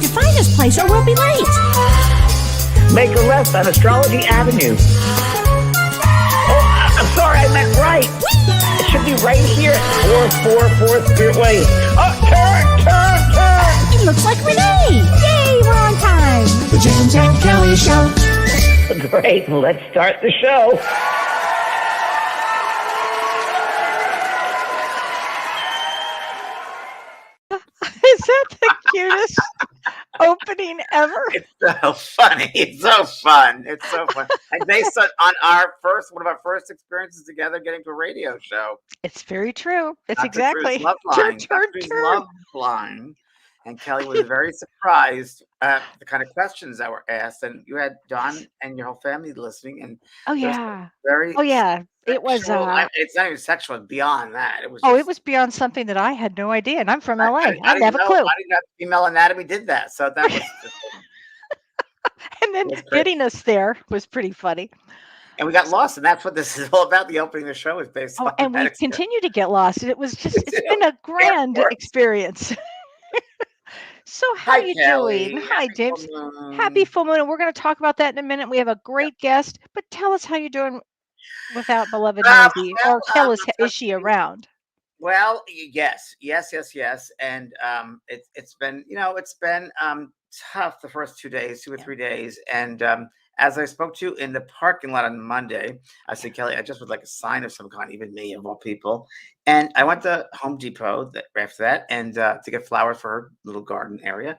to find this place or we'll be late. Make a left on Astrology Avenue. Oh, I'm sorry, I meant right. It should be right here. 444 Spearway. Oh, turn. It looks like Renee. Yay, we're on time. The James and Kellee Show. Great, let's start the show. Is that the cutest opening ever? It's so funny. It's so fun. It's so fun. And based on one of our first experiences together getting to a radio show. It's very true. It's Dr. exactly. Drew's Love Line. Dr. Drew's Love Line. And Kellee was very surprised at the kind of questions that were asked. And you had Don and your whole family listening. And Oh yeah. very Oh yeah. It was. sexual. It's not even sexual. It's beyond that. It was. Oh, just, it was beyond something that I had no idea, and I'm from LA. I didn't didn't have a know- clue. I didn't know female anatomy did that. So that was. And then That's great. getting us there was pretty funny. And we got lost, and that's what this is all about. The opening of the show is based Oh, on and we that experience. continue to get lost. It was just. It's been a grand course. experience. So how Hi, you Kellee. doing? Hi, Happy James. full moon. Happy full moon, and we're going to talk about that in a minute. We have a great guest, but tell us how you're doing without beloved Maisie, or tell us, is she around? Well, yes, and it's been tough the first 2 days, 2 or 3 days, and as I spoke to you in the parking lot on Monday, I said, Kellee, I just would like a sign of some kind, even me of all people, and I went to Home Depot after that, and to get flowers for her little garden area.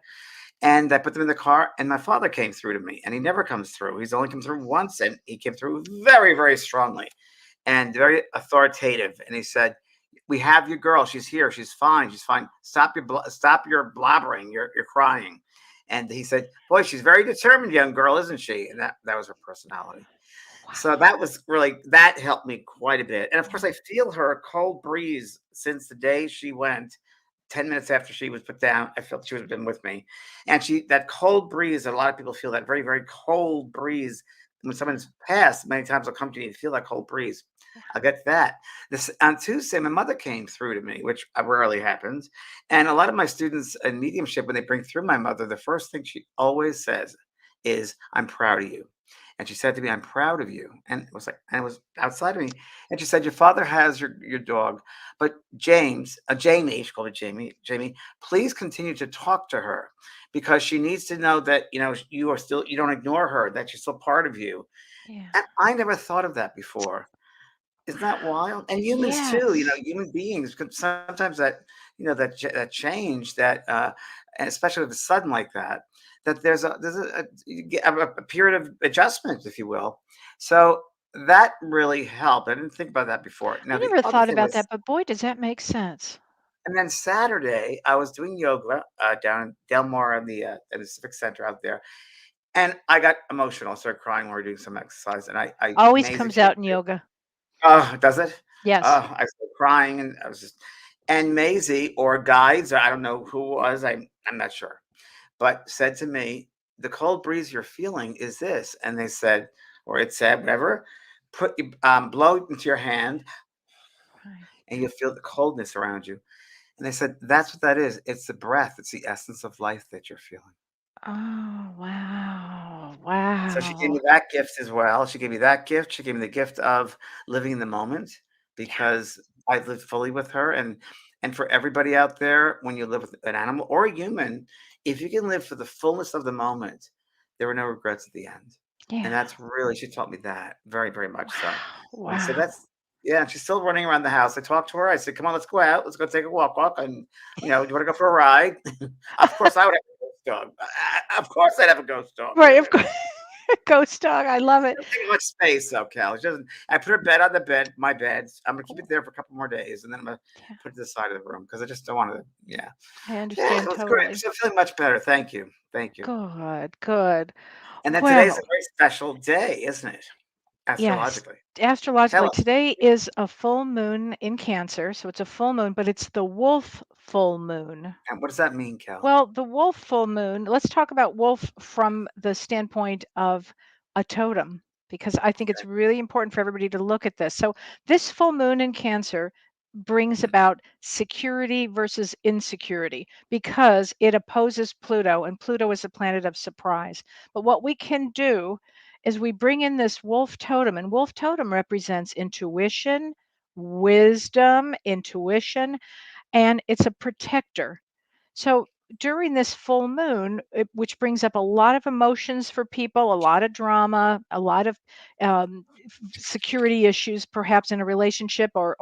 And I put them in the car, and my father came through to me, and he never comes through. He's only come through once, and he came through very, very strongly and very authoritative. And he said, "We have your girl. She's here. She's fine. She's fine. Stop your blabbering. You're crying." And he said, "Boy, she's very determined, young girl, isn't she?" And that was her personality. So that helped me quite a bit. And of course, I feel her cold breeze since the day she went. 10 minutes after she was put down, I felt she would have been with me. And that cold breeze, that a lot of people feel, that very, very cold breeze. When someone's passed, many times they'll come to you and feel that cold breeze. I'll get that. On Tuesday, my mother came through to me, which rarely happens. And a lot of my students in mediumship, when they bring through my mother, the first thing she always says is, "I'm proud of you." And she said to me, "I'm proud of you." And it was outside of me. And she said, "Your father has your dog, but Jamie, she called it Jamie, please continue to talk to her, because she needs to know that, you don't ignore her, that she's still part of you." Yeah. And I never thought of that before. Isn't that wild? And humans too, Yes. human beings, sometimes that change, that and especially if it's sudden like that, that there's a period of adjustment, if you will. So that really helped. I didn't think about that before. Now, I the never other thought thing about was, that, but boy, does that make sense. and then Saturday, I was doing yoga down in Del Mar in the Civic Center out there, and I got emotional. I started crying when we were doing some exercise, and I Always Maisie comes came out in through. yoga. Oh, does it? Yes. Oh, I started crying, and I was just, and Maisie or guides, or I don't know who it was, I'm not sure, but said to me, "The cold breeze you're feeling is this," and they said, or it said, whatever, blow it into your hand, Right. and you'll feel the coldness around you. And they said, "That's what that is. It's the breath. It's the essence of life that you're feeling." Oh, wow. So she gave me Wow. that gift as well. She gave me that gift. She gave me the gift of living in the moment, because I've lived fully with her. And for everybody out there, when you live with an animal or a human, if you can live for the fullness of the moment, there are no regrets at the end. And Yeah. that's really, she taught me that very, very much so. Wow. And so Wow. yeah, she's still running around the house. I talked to her. I said, "Come on, let's go out. Let's go take a walk. And, do you want to go for a ride?" Of course, I would have a ghost dog. Of course, I'd have a ghost dog. Right, of course. Ghost dog. I love it. Doesn't take much space, though, Cal. She doesn't. I put her bed on my bed. I'm gonna keep it there for a couple more days, and then I'm gonna Yeah, put it to the side of the room, because I just don't want to. Yeah, I yeah, understand it was great. totally. I'm feeling much better. Thank you. Good, good. And then today's a Well, very special day, isn't it? yes. Astrologically, Astrologically, tell us. today is a full moon in Cancer, so it's a full moon, but it's the wolf full moon. And what does that mean, Cal? Well, the wolf full moon, let's talk about wolf from the standpoint of a totem, because I think it's really important for everybody to look at this. So, this full moon in Cancer brings about security versus insecurity because it opposes Pluto, and Pluto is a planet of surprise. But what we can do is we bring in this wolf totem, and wolf totem represents intuition, wisdom, intuition, and it's a protector. So during this full moon, which brings up a lot of emotions for people, a lot of drama, a lot of security issues, perhaps in a relationship or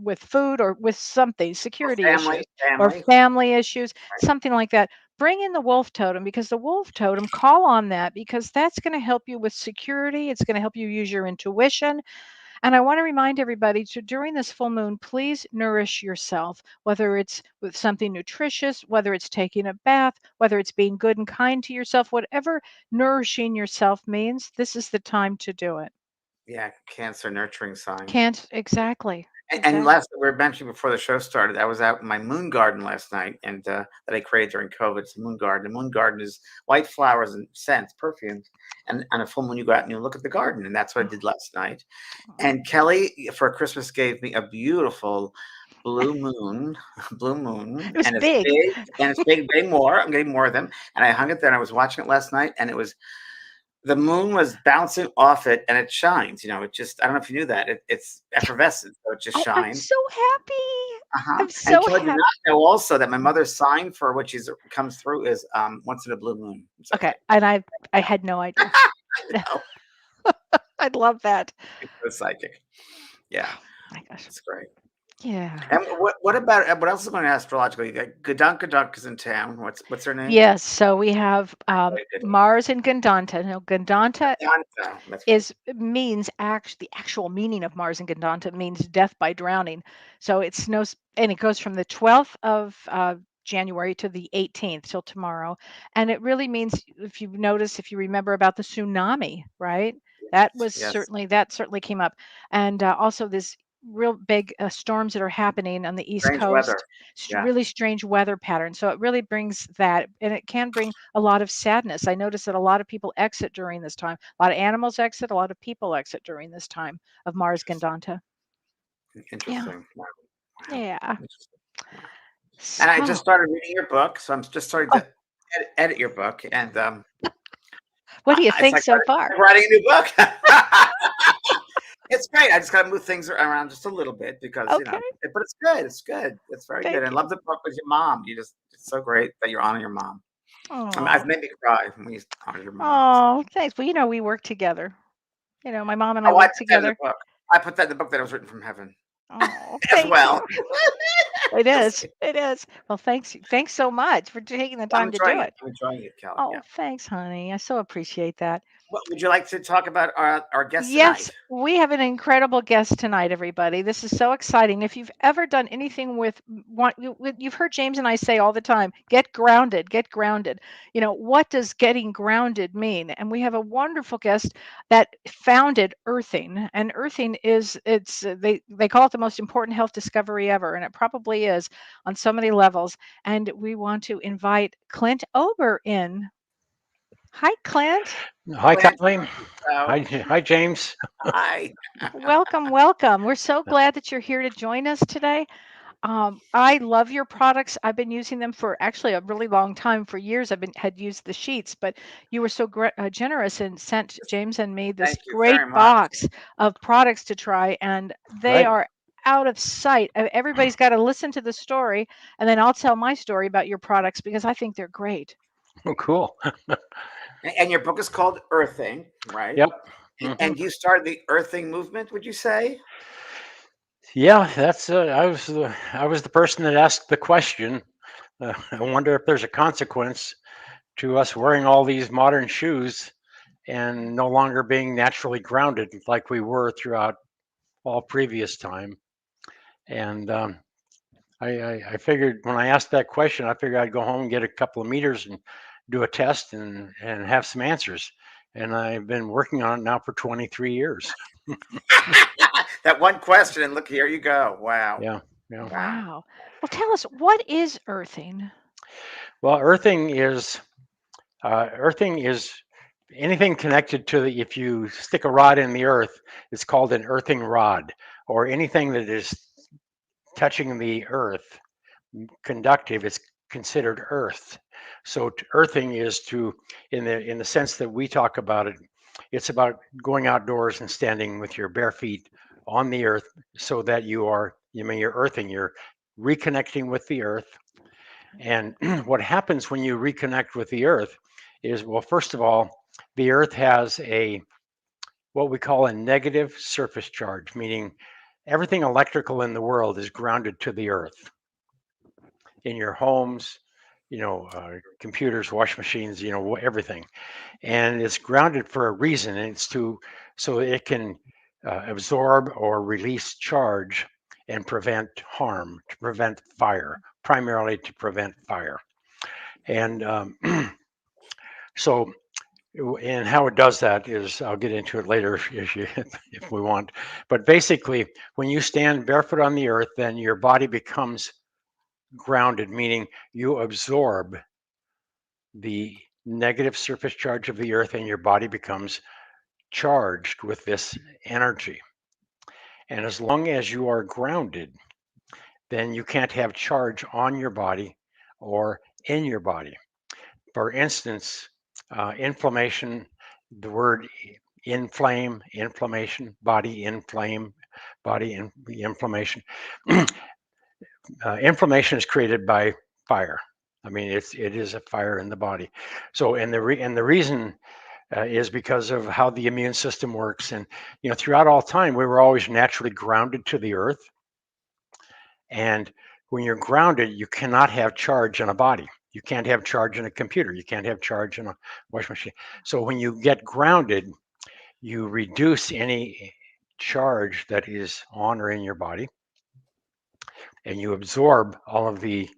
with food or with something, Or security family, issues or family. family issues, Right. something like that. Bring in the wolf totem because the wolf totem, call on that because that's going to help you with security. It's going to help you use your intuition. And I want to remind everybody to during this full moon, please nourish yourself, whether it's with something nutritious, whether it's taking a bath, whether it's being good and kind to yourself, whatever nourishing yourself means, this is the time to do it. Yeah, Cancer nurturing sign. Can't exactly. And Exactly. last, we were mentioning before the show started, I was out in my moon garden last night, and that I created during COVID. It's a moon garden. The moon garden is white flowers and scents, perfumes. And on a full moon, you go out and you look at the garden, and that's what I did last night. And Kellee, for Christmas, gave me a beautiful blue moon, blue moon, It was and it's big. big, and it's big, big more. I'm getting more of them, and I hung it there. And I was watching it last night, and it was the moon was bouncing off it, and it shines. It just I don't know if you knew that it's effervescent, so it just Oh, I'm shines. so happy. Uh-huh. I'm And so Kelly did happy. not know also that my mother's sign for which she's comes through is once in a blue moon. It's Okay. okay. And I had no idea. I know. I'd love that. It's so psychic. Yeah, My gosh. it's great. Yeah. And what about what else is going to astrological? You got Gadunk is in town. What's her name? Yes, so we have Wait, did it? Mars and Gandanta. Now, Gandanta Bianca. That's right. means the actual meaning of Mars and Gandanta means death by drowning. So it's no, and it goes from the 12th of January to the 18th till tomorrow, and it really means if you notice, if you remember about the tsunami, right? Yes. That certainly came up, and also this real big storms that are happening on the East Strange weather. Coast, Yeah. really strange weather patterns. So it really brings that, and it can bring a lot of sadness. I notice that a lot of people exit during this time. A lot of animals exit, a lot of people exit during this time of Mars Interesting. Gandanta. Yeah. Interesting. Wow. Wow. Yeah. Interesting. Wow. And I just So, started reading your book, so I'm just starting oh, to edit your book, and what do you it's think like so far? writing a new book. It's great. I just got to move things around just a little bit because Okay. but it's good. It's good. It's very good. Thank And you. love the book with your mom. It's so great that you're honoring your mom. I mean, Oh, I've made me cry when you honor your mom. So. oh, thanks. Well, we work together. My mom and I Oh, I work put that in the together. book. I put that in the book that was written from heaven Oh, as thank well. you. It Just is. kidding. It is. Well, thanks. Thanks so much for taking the I'm time to enjoying do it. it. I'm enjoying it, Kelly. Oh, Yeah. thanks, honey. I so appreciate that. What would you like to talk about our guest Yes, tonight? we have an incredible guest tonight, everybody. This is so exciting. If you've ever done anything with you've heard James and I say all the time, get grounded, get grounded. What does getting grounded mean? And we have a wonderful guest that founded Earthing. And Earthing they call it the most important health discovery ever, and it probably is on so many levels. And we want to invite Clint Ober in. Hi, Clint. Hi, Clint, Kellee. so, Hi, James. hi. Welcome, welcome. We're so glad that you're here to join us today. I love your products. I've been using them for actually a really long time. For years, had used the sheets, but you were so generous and sent James and me this Thank you great very much. box of products to try, and they Right. are out of sight. Everybody's got to listen to the story, and then I'll tell my story about your products because I think they're great. Oh, cool. And your book is called Earthing, right? Yep. Hmm. And you started the Earthing movement, would you say? Yeah, that's. I was the person that asked the question. I wonder if there's a consequence to us wearing all these modern shoes and no longer being naturally grounded like we were throughout all previous time. And I figured when I asked that question, I figured I'd go home and get a couple of meters and do a test and have some answers. And I've been working on it now for 23 years. That one question, and look, here you go. Wow. Yeah, yeah. Wow. Wow. Well, tell us, what is earthing? Well, earthing is anything connected to the. If you stick a rod in the earth, it's called an earthing rod, or anything that is touching the earth. Conductive is considered earth. So earthing is to, in the sense that we talk about it, it's about going outdoors and standing with your bare feet on the earth, so that you're earthing, you're reconnecting with the earth. And what happens when you reconnect with the earth is, well, first of all, the earth has what we call a negative surface charge, meaning everything electrical in the world is grounded to the earth. In your homes, computers, wash machines, everything. And it's grounded for a reason. And it's so it can absorb or release charge and prevent harm, to prevent fire, primarily to prevent fire. And so, and how it does that is, I'll get into it later if we want. But basically, when you stand barefoot on the earth, then your body becomes grounded, meaning you absorb the negative surface charge of the earth and your body becomes charged with this energy. And as long as you are grounded, then you can't have charge on your body or in your body. For instance, inflammation, the word inflammation, body inflame, inflammation. Inflammation is created by fire. I mean, it is a fire in the body. So, and the reason is because of how the immune system works. And throughout all time, we were always naturally grounded to the earth. And when you're grounded, you cannot have charge in a body. You can't have charge in a computer. You can't have charge in a washing machine. So when you get grounded, you reduce any charge that is on or in your body, and you absorb all of the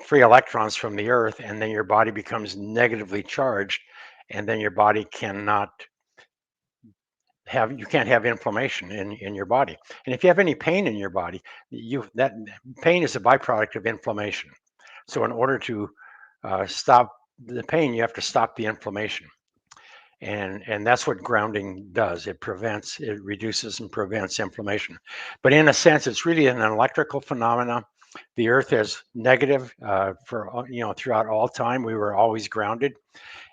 free electrons from the earth, and then your body becomes negatively charged, and then your body cannot you can't have inflammation in your body. And if you have any pain in your body, that pain is a byproduct of inflammation. So in order to stop the pain, you have to stop the inflammation. And that's what grounding does. It reduces and prevents inflammation. But in a sense, it's really an electrical phenomena. The earth is negative for throughout all time. We were always grounded,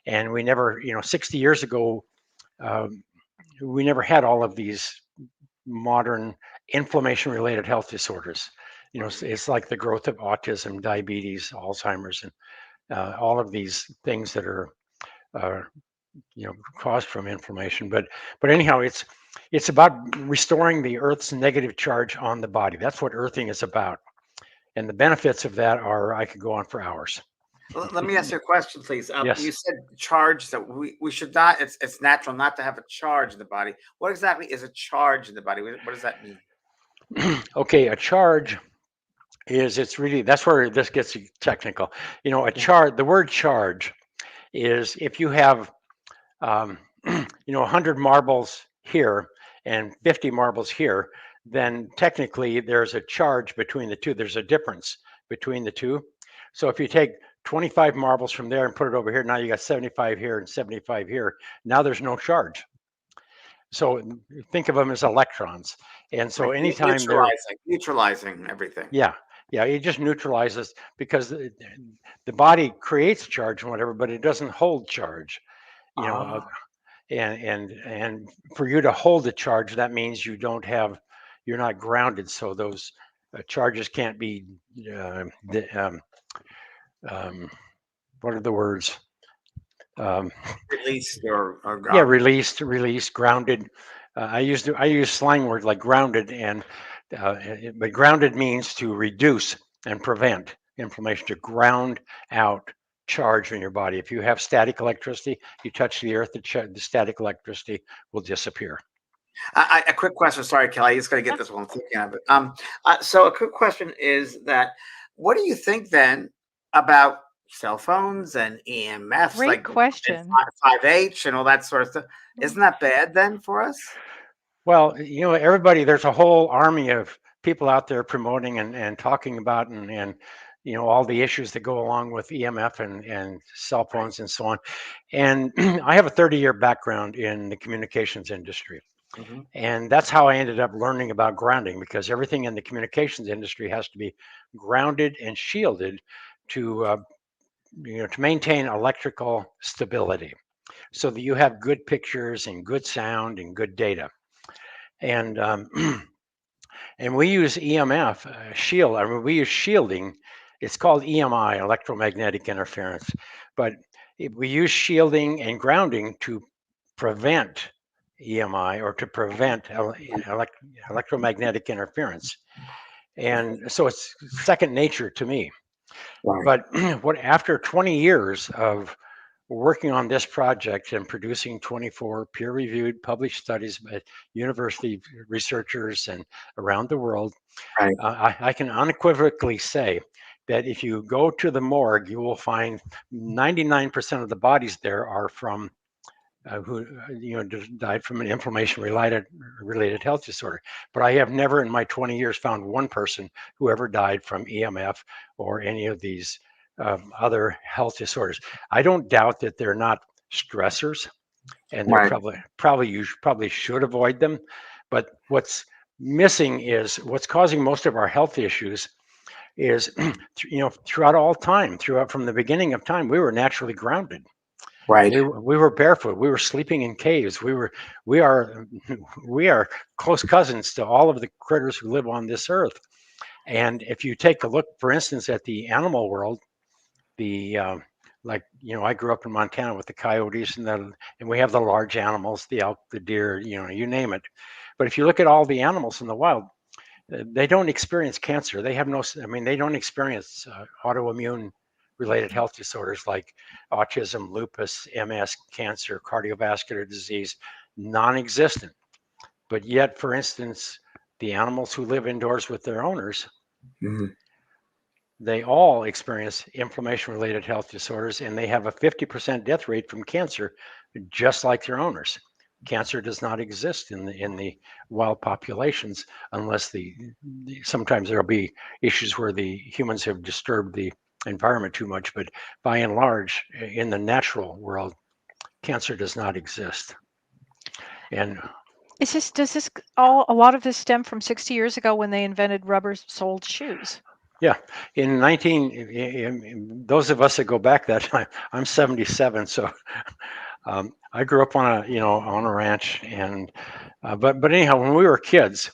and we never, 60 years ago, we never had all of these modern inflammation related health disorders. It's like the growth of autism, diabetes, Alzheimer's, and all of these things that are caused from inflammation. But anyhow, it's about restoring the earth's negative charge on the body. That's what earthing is about. And the benefits of that are, I could go on for hours. Let me ask you a question, please. Yes. You said charge, that we should not, it's natural not to have a charge in the body. What exactly is a charge in the body? What does that mean? Okay, a charge that's where this gets technical. The word charge is, if you have 100 marbles here and 50 marbles here, then technically there's a charge between the two. There's a difference between the two. So if you take 25 marbles from there and put it over here, now you got 75 here and 75 here. Now there's no charge. So think of them as electrons. And so anytime neutralizing everything. Yeah, it just neutralizes, because the body creates charge and whatever, but it doesn't hold charge. And for you to hold the charge, that means you're not grounded. So those charges can't be what are the words? Released or grounded. Yeah, released, grounded. I use slang words like grounded, and but grounded means to reduce and prevent inflammation, to ground out charge in your body. If you have static electricity, you touch the earth, the static electricity will disappear. A quick question. Sorry, Kellee, I just got to get this one thinking of it. So a quick question is that, what do you think then about cell phones and EMFs? Great question. 5H and all that sort of stuff. Isn't that bad then for us? Well, everybody, there's a whole army of people out there promoting and talking about and all the issues that go along with EMF and cell phones and so on. And I have a 30-year background in the communications industry. Mhm. And that's how I ended up learning about grounding, because everything in the communications industry has to be grounded and shielded to to maintain electrical stability, so that you have good pictures and good sound and good data. And and we use EMF shield. I mean, we use shielding. It's called EMI, electromagnetic interference, but we use shielding and grounding to prevent EMI, or to prevent electromagnetic interference. And so it's second nature to me. Right. But what after 20 years of working on this project and producing 24 peer-reviewed published studies by university researchers and around the world, Right. I can unequivocally say that if you go to the morgue, you will find 99% of the bodies there are from who died from an inflammation related health disorder. But I have never in my 20 years found one person who ever died from EMF or any of these other health disorders. I don't doubt that they're not stressors, and they're Right. you probably should avoid them. But what's missing is what's causing most of our health issues is throughout all time, throughout from the beginning of time, we were naturally grounded. Right. We were barefoot. We were sleeping in caves. We are we are close cousins to all of the critters who live on this earth. And if you take a look, for instance, at the animal world, the like I grew up in Montana with the coyotes and we have the large animals, the elk, the deer, you name it. But if you look at all the animals in the wild, they don't experience cancer. They have no, I mean, they don't experience autoimmune related health disorders like autism, lupus, MS, cancer, cardiovascular disease, non-existent. But yet, for instance, the animals who live indoors with their owners, Mhm. they all experience inflammation related health disorders, and they have a 50% death rate from cancer, just like their owners. Cancer does not exist in the wild populations unless sometimes there'll be issues where the humans have disturbed the environment too much, but by and large, in the natural world, cancer does not exist. And Does this a lot of this stem from 60 years ago when they invented rubber-soled shoes? yeah, in those of us that go back that time, I'm 77, so I grew up on a ranch, and but anyhow, when we were kids,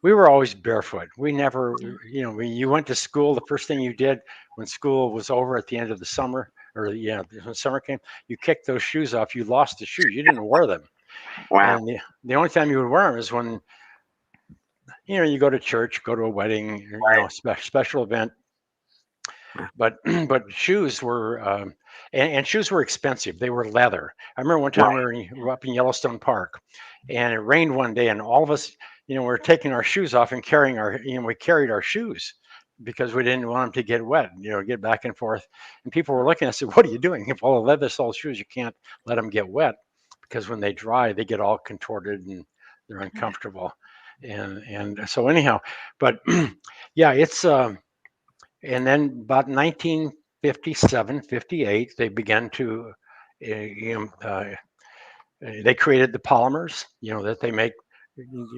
we were always barefoot. We never, when you went to school, the first thing you did when school was over at the end of the summer, or when summer came, you kicked those shoes off. You lost the shoes. You didn't wear them, Wow. and the only time you would wear them is when you go to church, go to a wedding, or, Right. special event. But but shoes were and shoes were expensive. They were leather. I remember one time Right. we were up in Yellowstone Park, and it rained one day, and all of us, we were taking our shoes off and carrying we carried our shoes because we didn't want them to get wet, get back and forth. And people were looking at us and said, "What are you doing? If all the leather soled shoes, you can't let them get wet because when they dry, they get all contorted and they're uncomfortable." And so anyhow, but yeah, it's and then about 1957, 58, they began to, they created the polymers, that they make,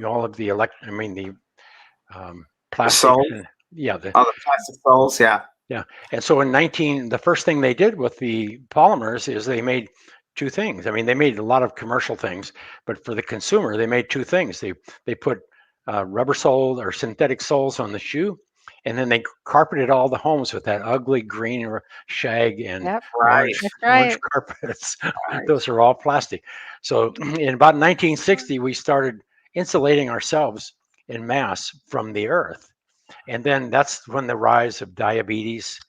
all of the the The plastics soul. and yeah, Oh, the plastic souls. Yeah. yeah. And so the first thing they did with the polymers is they made two things. I mean, they made a lot of commercial things, but for the consumer, they made two things. They put rubber sole or synthetic soles on the shoe, and then they carpeted all the homes with that ugly green or shag and Yep, Right. orange that's orange right. carpets. Right. Those are all plastic. So in about 1960, we started insulating ourselves in mass from the earth. And then that's when the rise of diabetes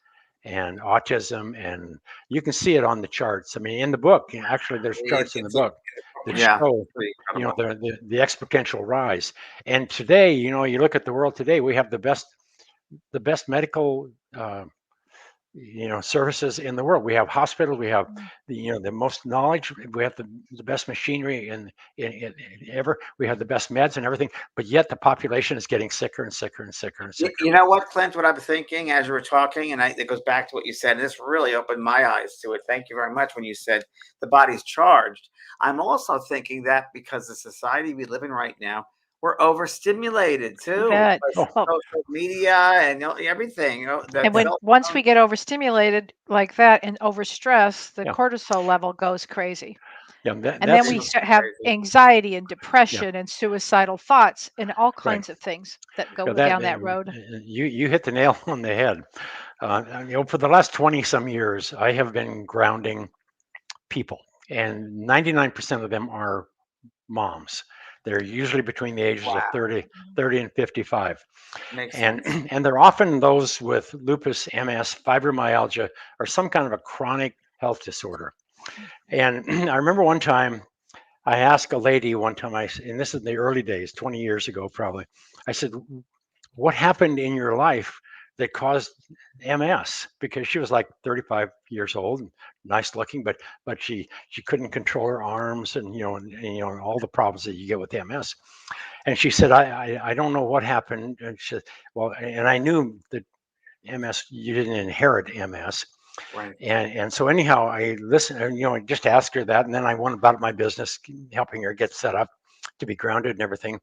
and autism, and you can see it on the charts. I mean, in the book, actually, there's charts in the It's book that yeah. show, Pretty incredible. the exponential rise. And today, you look at the world today, we have the best medical, services in the world. We have hospitals, we have Mm. the most knowledge, we have the best machinery in ever, we have the best meds and everything, but yet the population is getting sicker and sicker and sicker and sicker. You know what, Clint, what I've been thinking as you were talking, and it goes back to what you said, and this really opened my eyes to it. Thank you very much when you said the body's charged. I'm also thinking that because the society we live in right now, we're overstimulated You too. bet. Because Well, social media and everything. and once we get overstimulated like that and overstressed, the Yeah. cortisol level goes crazy. Yeah, And then we have anxiety and depression and suicidal thoughts and all kinds of things that go down that road. You hit the nail on the head. For the last 20 some years, I have been grounding people, and 99% of them are moms. They're usually between the ages of 30 and 55. And they're often those with lupus, MS, fibromyalgia, or some kind of a chronic health disorder. And I remember one time I asked a lady one time, and this is in the early days, 20 years ago probably, I said, what happened in your life that caused MS? Because she was like 35 years old and nice looking, but she couldn't control her arms and all the problems that you get with MS. And she said, I don't know what happened. And she said, well, and I knew that MS, you didn't inherit MS. Right. And so anyhow, I listened, I just asked her that, and then I went about my business, helping her get set up to be grounded and everything.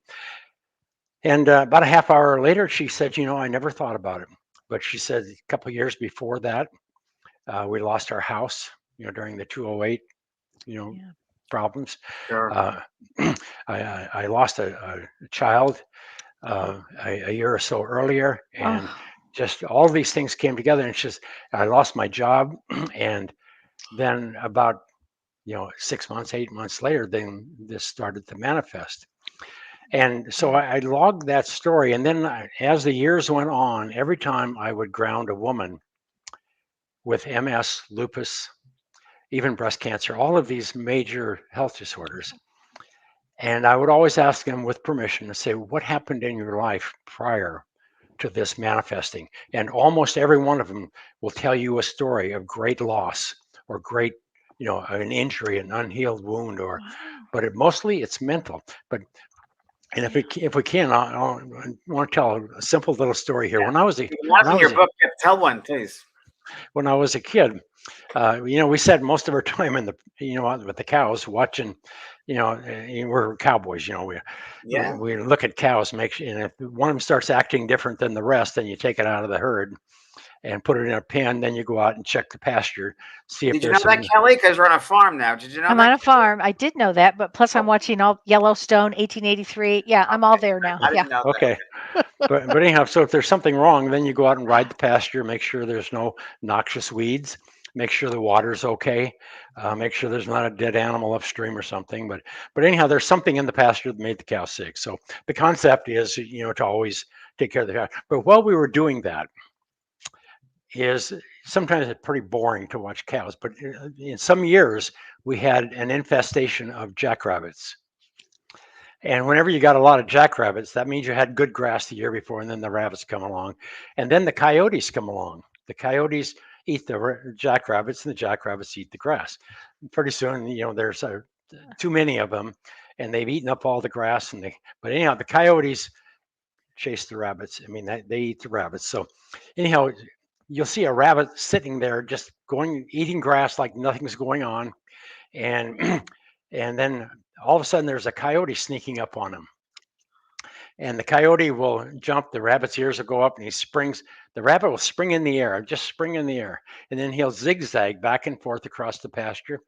And about a half hour later, she said, I never thought about it. But she said a couple of years before that, we lost our house, during the 208, problems. Sure. I lost a child a year or so earlier, and just all these things came together. And I lost my job, and then about 6 months, 8 months later, then this started to manifest. And so I logged that story. And then as the years went on, every time I would ground a woman with MS, lupus, even breast cancer, all of these major health disorders. And I would always ask them with permission to say, what happened in your life prior to this manifesting? And almost every one of them will tell you a story of great loss or great, an injury, an unhealed wound, but mostly it's mental. And if we can, I want to tell a simple little story here. Yeah. When I was tell one, please. When I was a kid, we spent most of our time in with the cows watching. We're cowboys. We look at cows, and if one of them starts acting different than the rest, then you take it out of the herd and put it in a pen. Then you go out and check the pasture, see if Did you there's know that, Kellee? Because we're on a farm now. Did you know I'm that? on a farm. I did know that, but plus I'm watching all Yellowstone, 1883. Yeah, I'm all there now. I didn't know that. Okay. But anyhow, so if there's something wrong, then you go out and ride the pasture, make sure there's no noxious weeds, make sure the water's okay, make sure there's not a dead animal upstream or something. But anyhow, there's something in the pasture that made the cow sick. So the concept is, to always take care of the cow. But while we were doing that, sometimes it's pretty boring to watch cows. But in some years, we had an infestation of jackrabbits. And whenever you got a lot of jackrabbits, that means you had good grass the year before, and then the rabbits come along. And then the coyotes come along. The coyotes eat the jackrabbits, and the jackrabbits eat the grass. And pretty soon, there's too many of them, and they've eaten up all the grass. But anyhow, the coyotes chase the rabbits. I mean, they eat the rabbits. So anyhow, you'll see a rabbit sitting there just eating grass like nothing's going on. And then all of a sudden there's a coyote sneaking up on him. And the coyote will jump, the rabbit's ears will go up, and the rabbit will spring in the air, just spring in the air. And then he'll zigzag back and forth across the pasture.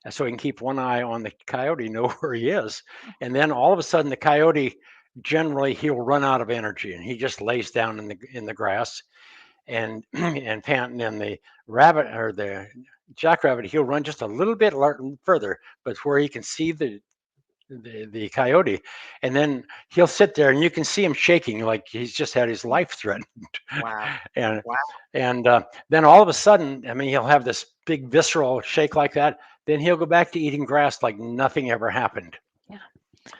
And so he can keep one eye on the coyote, know where he is. And then all of a sudden the coyote, generally he'll run out of energy, and he just lays down in the grass and panting. And the rabbit, or the jackrabbit, he'll run just a little bit further, but where he can see the coyote, and then he'll sit there, and you can see him shaking like he's just had his life threatened. Wow. And then all of a sudden, I mean, he'll have this big visceral shake like that. Then he'll go back to eating grass like nothing ever happened. Yeah,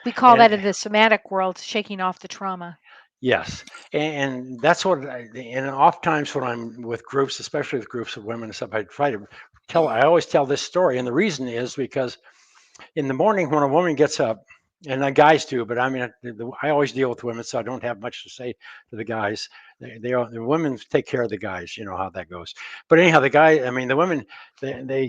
we call that in the somatic world shaking off the trauma. Yes, and that's what. And oftentimes when I'm with groups, especially with groups of women and stuff, I try to tell. I always tell this story, and the reason is because in the morning when a woman gets up, and the guys too, but I mean, I always deal with women, so I don't have much to say to the guys. The women take care of the guys. You know how that goes. But anyhow, the women, they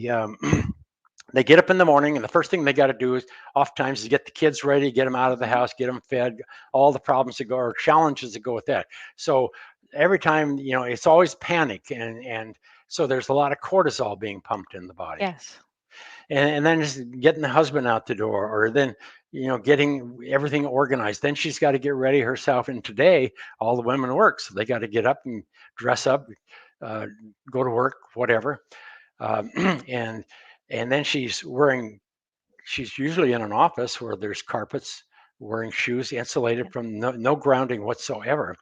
they get up in the morning, and the first thing they got to do is oftentimes is get the kids ready, get them out of the house, get them fed, all the problems that go or challenges that go with that. So every time, it's always panic, and so there's a lot of cortisol being pumped in the body, Yes. and then just getting the husband out the door, or then getting everything organized. Then she's got to get ready herself. And today, all the women work, so they got to get up and dress up, uh, go to work, whatever, um, and and then she's usually in an office where there's carpets, wearing shoes, insulated from no grounding whatsoever.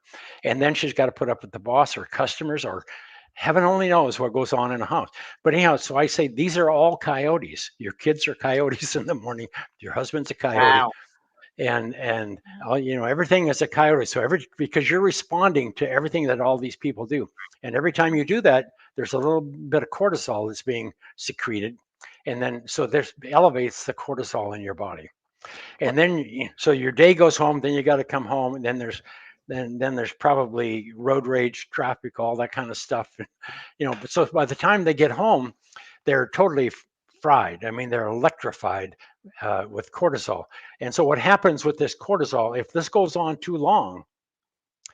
And then she's got to put up with the boss or customers or heaven only knows what goes on in a house. But anyhow, so I say these are all coyotes. Your kids are coyotes in the morning. Your husband's a coyote, Wow. and everything is a coyote. So because you're responding to everything that all these people do, and every time you do that, there's a little bit of cortisol that's being secreted, and then so there's elevates the cortisol in your body. And then so your day goes home, then you got to come home, and then there's probably road rage, traffic, all that kind of stuff. But so by the time they get home, they're totally fried. I mean, they're electrified with cortisol. And so what happens with this cortisol, if this goes on too long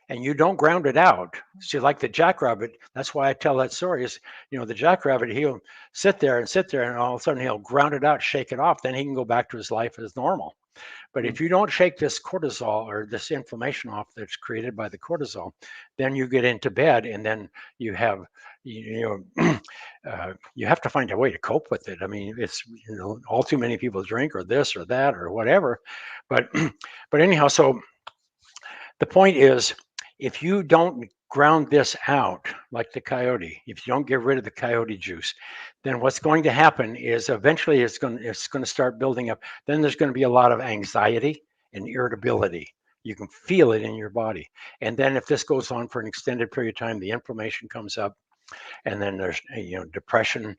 and you don't ground it out, see, like the jackrabbit, that's why I tell that story is, the jackrabbit, he'll sit there, and all of a sudden he'll ground it out, shake it off, then he can go back to his life as normal. But if you don't shake this cortisol or this inflammation off that's created by the cortisol, then you get into bed, and then you have, you have to find a way to cope with it. I mean, it's all too many people drink or this or that or whatever, but but anyhow, so the point is, if you don't ground this out like the coyote, if you don't get rid of the coyote juice, then what's going to happen is eventually it's going to start building up. Then there's going to be a lot of anxiety and irritability. You can feel it in your body. And then if this goes on for an extended period of time, the inflammation comes up, and then there's depression,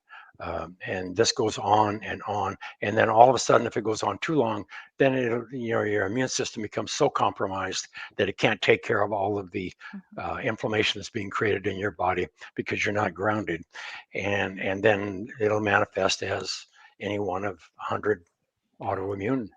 and this goes on, and then all of a sudden, if it goes on too long, then your immune system becomes so compromised that it can't take care of all of the inflammation that's being created in your body because you're not grounded, and then it'll manifest as any one of 100 autoimmune.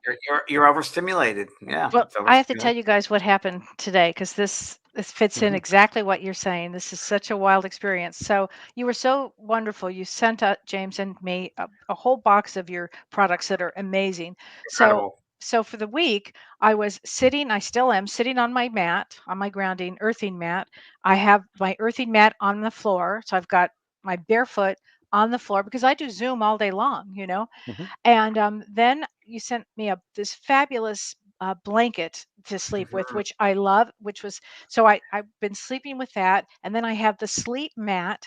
You're overstimulated. Yeah. Well, It's I have to tell overstimulated. you guys what happened today because this fits in Mhm. exactly what you're saying. This is such a wild experience. So you were so wonderful. You sent out James and me a whole box of your products that are amazing. So Incredible. so for the week, I was sitting. I still am sitting on my mat, on my grounding earthing mat. I have my earthing mat on the floor, so I've got my barefoot on the floor because I do Zoom all day long. Mhm. And then you sent me this fabulous blanket to sleep with, Mhm. which I love. Which was so I've been sleeping with that, and then I have the sleep mat.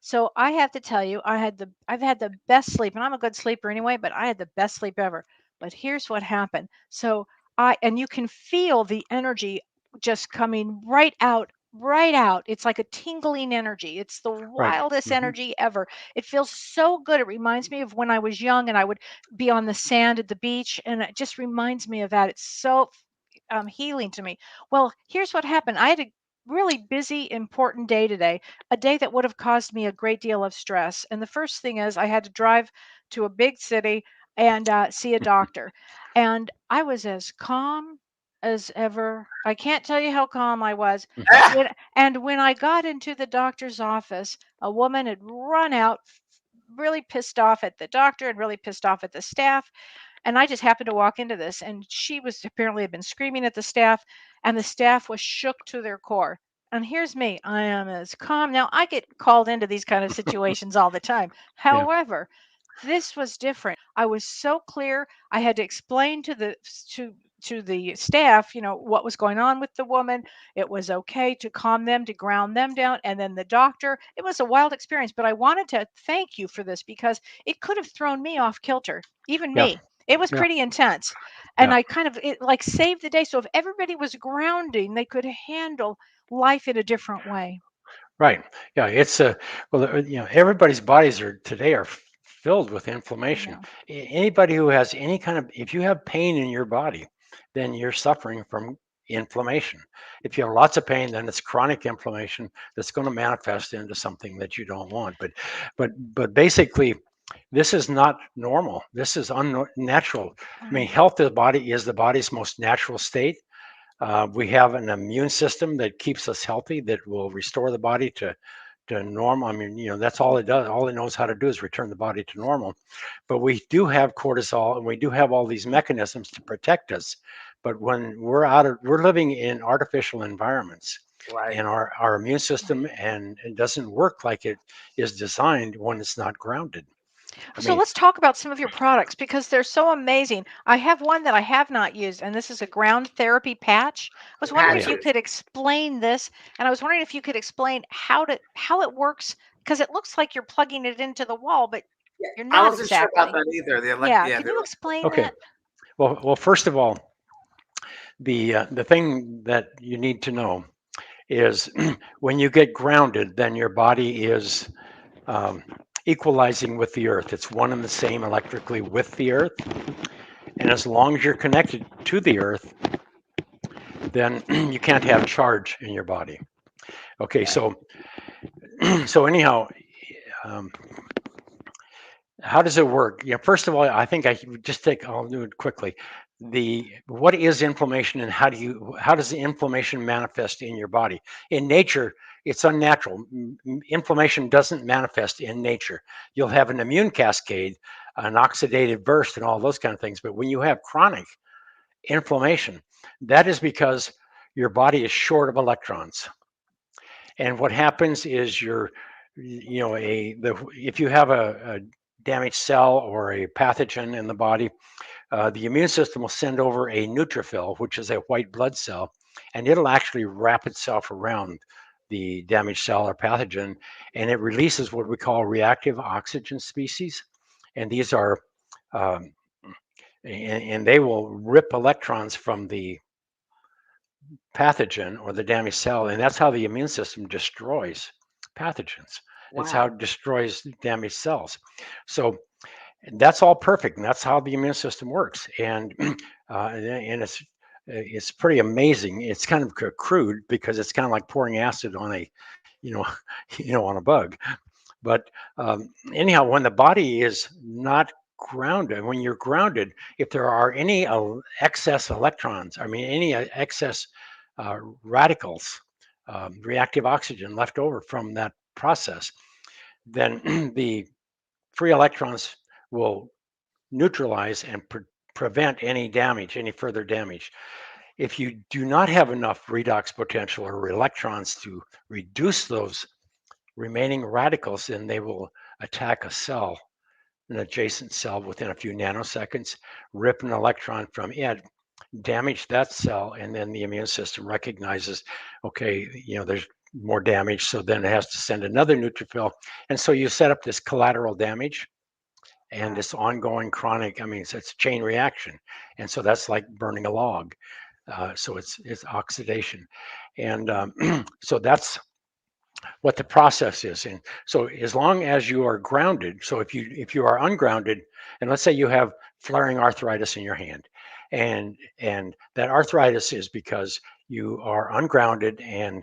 So I have to tell you, I've had the best sleep, and I'm a good sleeper anyway, but I had the best sleep ever. But here's what happened. So and you can feel the energy just coming right out, right out. It's like a tingling energy. It's the Right. wildest Mhm. energy ever. It feels so good. It reminds me of when I was young and I would be on the sand at the beach, and it just reminds me of that. It's so healing to me. Well, here's what happened. I had a really busy, important day today, a day that would have caused me a great deal of stress. And the first thing is, I had to drive to a big city and see a doctor. And I was as calm as ever. I can't tell you how calm I was. Mhm. And when I got into the doctor's office, a woman had run out, really pissed off at the doctor and really pissed off at the staff, and I just happened to walk into this, and she was apparently had been screaming at the staff, and the staff was shook to their core. And here's me. I am as calm. Now, I get called into these kind of situations all the time. Yeah. However, this was different. I was so clear. I had to explain to the staff, what was going on with the woman. It was okay to calm them, to ground them down, and then the doctor. It was a wild experience, but I wanted to thank you for this because it could have thrown me off kilter, even Yeah. me. It was Yeah. pretty intense. And Yeah. I kind of it like saved the day. So if everybody was grounding, they could handle life in a different way. Right. Yeah. It's a well. Everybody's bodies are today are filled with inflammation. Yeah. Anybody who has any kind of, if you have pain in your body, then you're suffering from inflammation. If you have lots of pain, then it's chronic inflammation that's going to manifest into something that you don't want. But basically, this is not normal. This is unnatural. I mean, Right. health of the body is the body's most natural state. We have an immune system that keeps us healthy, that will restore the body to normal. I mean, that's all it does. All it knows how to do is return the body to normal. But we do have cortisol, and we do have all these mechanisms to protect us. But when we're living in artificial environments, Right. and our immune system and it doesn't work like it is designed when it's not grounded. I So mean, let's talk about some of your products because they're so amazing. I have one that I have not used, and this is a ground therapy patch. I was oh wondering if yeah, you could explain this, and I was wondering if you could explain how it works because it looks like you're plugging it into the wall, but Yeah, you're I not wasn't sure about exactly. that either. Yeah, Yeah, can you explain okay. that? Well, first of all, the thing that you need to know is when you get grounded, then your body is um, equalizing with the earth. It's one and the same electrically with the earth. And as long as you're connected to the earth, then you can't have charge in your body. Okay, so so anyhow, um, how does it work? Yeah, first of all, I think I would just I'll do it quickly. What is inflammation, and how does the inflammation manifest in your body? In nature, it's unnatural. Inflammation doesn't manifest in nature. You'll have an immune cascade, an oxidative burst, and all those kind of things. But when you have chronic inflammation, that is because your body is short of electrons. And what happens is if you have a damaged cell or a pathogen in the body, the immune system will send over a neutrophil, which is a white blood cell, and it'll actually wrap itself around the damaged cell or pathogen, and it releases what we call reactive oxygen species. And these are, um, and they will rip electrons from the pathogen or the damaged cell, and that's how the immune system destroys pathogens. It's how wow. it destroys damaged cells. So that's all perfect, and that's how the immune system works. And it's pretty amazing. It's kind of crude because it's kind of like pouring acid on a, you know, on a bug. But anyhow, when the body is not grounded, when you're grounded, if there are any excess electrons, I mean, any excess radicals, reactive oxygen left over from that process, then the free electrons will neutralize and prevent any damage, any further damage. If you do not have enough redox potential or electrons to reduce those remaining radicals, then they will attack a cell, an adjacent cell within a few nanoseconds, rip an electron from it, damage that cell, and then the immune system recognizes, okay, there's more damage, so then it has to send another neutrophil. And so you set up this collateral damage and Wow. this ongoing chronic, I mean, it's a chain reaction. And so that's like burning a log. So it's oxidation. And so that's what the process is. And so as long as you are grounded, so if you are ungrounded, and let's say you have flaring arthritis in your hand, and that arthritis is because you are ungrounded, and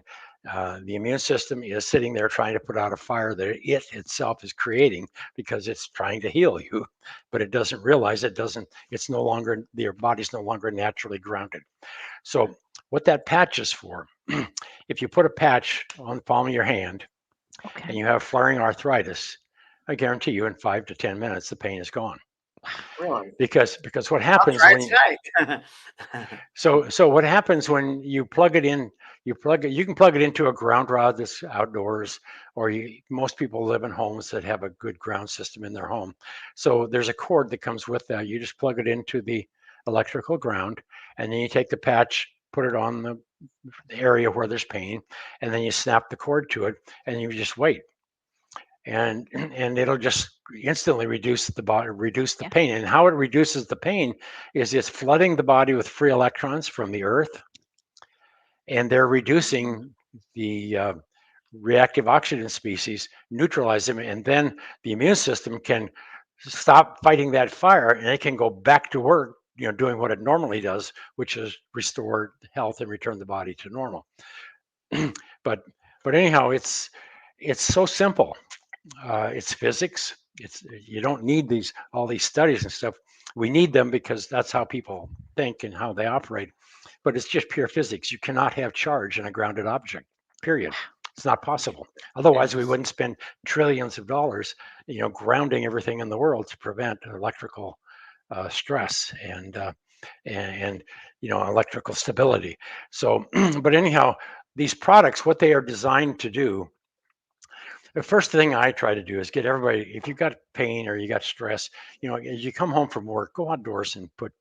the immune system is sitting there trying to put out a fire that it itself is creating because it's trying to heal you, but it doesn't realize it's no longer, your body's no longer naturally grounded. So what that patch is for, if you put a patch on the palm of your hand and Okay. you have flaring arthritis, I guarantee you in 5 to 10 minutes the pain is gone. Really? Because what I'll happens try when it tonight. so what happens when you plug it in, you can plug it into a ground rod that's outdoors, or most people live in homes that have a good ground system in their home. So there's a cord that comes with that. You just plug it into the electrical ground, and then you take the patch, put it on the area where there's pain, and then you snap the cord to it, and you just wait, and it'll just instantly reduce the body, reduce the Yeah. pain. And how it reduces the pain is it's flooding the body with free electrons from the earth, and they're reducing the reactive oxygen species, neutralize them, and then the immune system can stop fighting that fire, and it can go back to work, doing what it normally does, which is restore health and return the body to normal. but but anyhow, it's so simple. It's physics. You don't need all these studies and stuff. We need them because that's how people think and how they operate. But it's just pure physics. You cannot have charge in a grounded object. Period. It's not possible. Otherwise, we Interesting. wouldn't spend trillions of dollars, grounding everything in the world to prevent electrical stress and electrical stability. So, but anyhow, these products, what they are designed to do, the first thing I try to do is get everybody, if you've got pain or you got stress, as you come home from work, go outdoors and put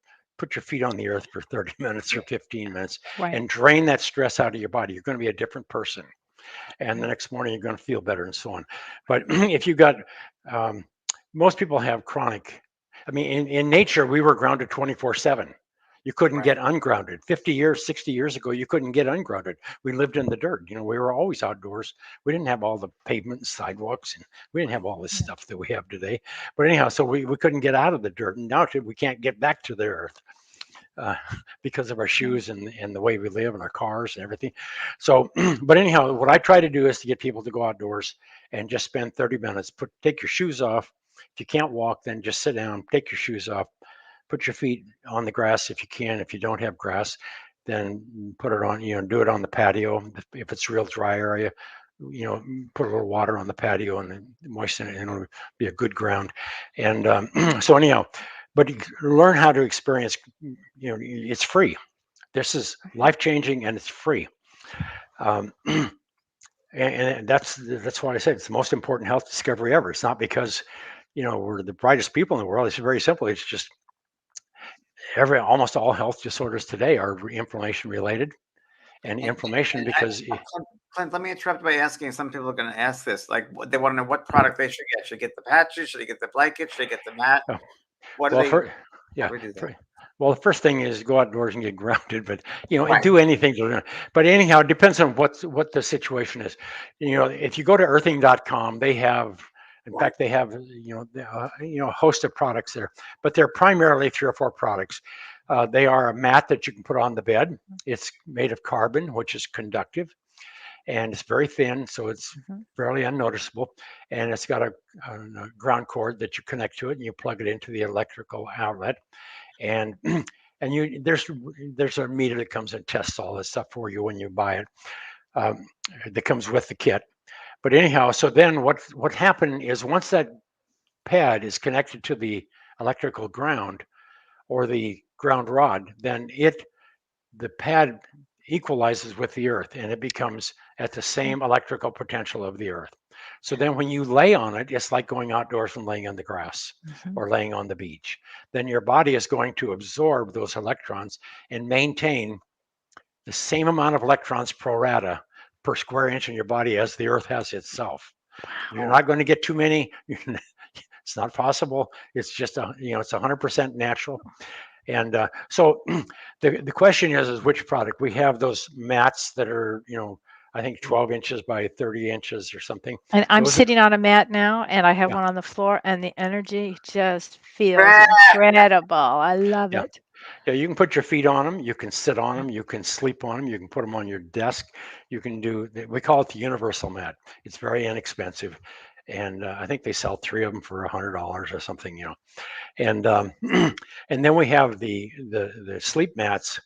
your feet on the earth for 30 minutes or 15 minutes Right. and drain that stress out of your body. You're going to be a different person. And the next morning, you're going to feel better and so on. But if you got, most people have chronic, I mean, in nature, we were grounded 24/7. You couldn't Right. get ungrounded. 50 years, 60 years ago, you couldn't get ungrounded. We lived in the dirt. We were always outdoors. We didn't have all the pavement and sidewalks, and we didn't have all this Yeah. stuff that we have today. But anyhow, so we couldn't get out of the dirt. And now we can't get back to the earth uh, because of our shoes and the way we live and our cars and everything. So, but anyhow, what I try to do is to get people to go outdoors and just spend 30 minutes, take your shoes off. If you can't walk, then just sit down, take your shoes off, put your feet on the grass if you can. If you don't have grass, then put it on, do it on the patio. If it's a real dry area, put a little water on the patio and then moisten it, and it'll be a good ground. And so anyhow, but learn how to experience, it's free. This is life-changing and it's free. And that's why I said it's the most important health discovery ever. It's not because, we're the brightest people in the world. It's very simple. It's just almost all health disorders today are inflammation related, and inflammation because Clint, let me interrupt by asking. Some people are going to ask this, like they want to know what product they should get. Should they get the patches? Should they get the blanket? Should they get the mat? Oh, What do well, they? yeah. How do we do that? Well, the first thing is go outdoors and get grounded, but Right. do anything to. But anyhow, it depends on what the situation is. If you go to earthing.com, they have, in fact, they have a host of products there, but they're primarily 3 or 4 products. They are a mat that you can put on the bed. It's made of carbon, which is conductive, and it's very thin, so it's fairly unnoticeable. And it's got a ground cord that you connect to it, and you plug it into the electrical outlet. And there's a meter that comes and tests all this stuff for you when you buy it. That comes with the kit. But anyhow, so then what happened is once that pad is connected to the electrical ground or the ground rod, then the pad equalizes with the earth and it becomes at the same electrical potential of the earth. So then when you lay on it, it's like going outdoors and laying on the grass or laying on the beach. Then your body is going to absorb those electrons and maintain the same amount of electrons pro rata per square inch in your body as the earth has itself. You're not going to get too many. It's not possible. It's just it's 100% natural. And so the question is which product? We have those mats that are, I think 12 inches by 30 inches or something. And I'm Those sitting on a mat now, and I have Yeah. one on the floor, and the energy just feels Ah! incredible. I love Yeah. it. Yeah, you can put your feet on them. You can sit on them. You can sleep on them. You can put them on your desk. You can we call it the universal mat. It's very inexpensive. And I think they sell 3 of them for $100 or something, And and then we have the sleep mats.